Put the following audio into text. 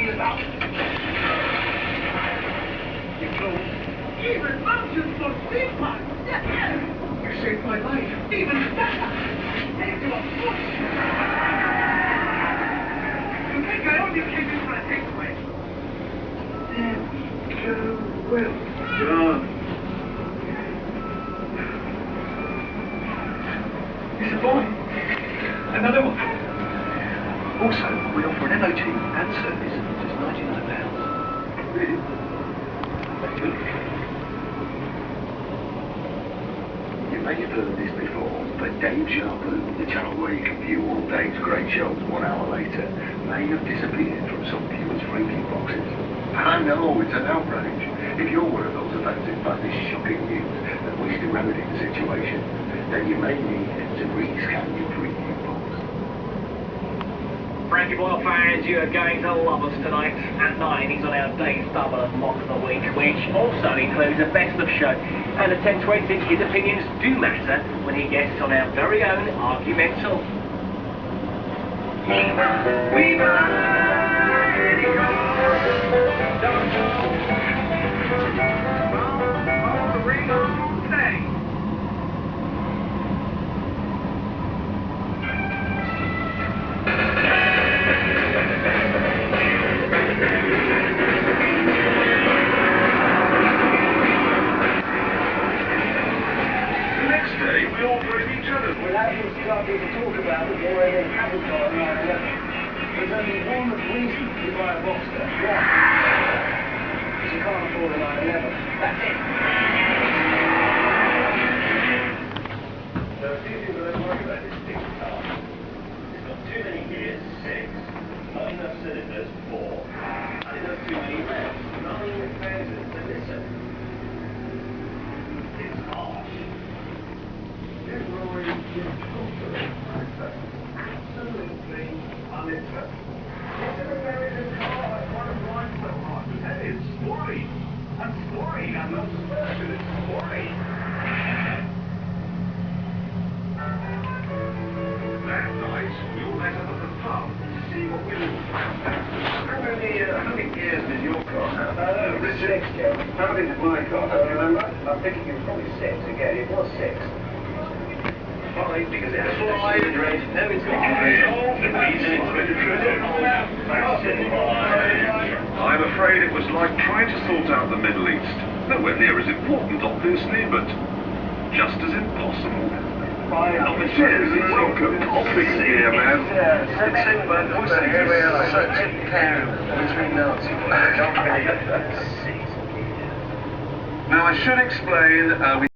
talking about. You close. Even mountains for steampipe. You saved my life. Even better. Saved your foot. You think I only came in for a takeaway? There we go. Well done. It's a boy. Another one. Also, we offer an MOT and service for just £99. Really? Very good. You may have heard this before, but Dave Sharper, the channel where you can view all Dave's great shows 1 hour later, may have disappeared from some viewers' freaking boxes. I know, it's an outrage. If you're one of those affected by this shocking news and wish to remedy the situation, then you may need to rescan your preview box. Frankie Boyle fans, you are going to love us tonight. At 9, he's on our Dave's Double and Mock of the Week, which also includes a best of show and a 10 to 8 thinks his opinions do matter when he gets on our very own Argumental. We we all bring each other. Well, that was starting to talk about it more than haven't got on 9/11. There's only one reason to buy a Boxster. One. Because you can't afford a 9/11. That's it. There are a few things I don't like about this big car. It's got too many gears, 6. Not enough cylinders, 4. And it has too many revs, 9,000 to listen. It's harsh. Absolutely uninteresting. It's an American car. I want to drive so hard. It's storied. I'm storied. I'm not special. It's storied. That night, we all met up at the pub to see what we were how many gears did your car have? Six, Joe. How many did my car have? Do you remember? I'm thinking it was probably 6 again. It was 6. 5 because it has 5. No, it's 5. I'm afraid it was like trying to sort out the Middle East. Nowhere near as important, obviously, but just as impossible. Cheers, welcome. Popping here, man. Such a pair between Nazi Now, I should explain,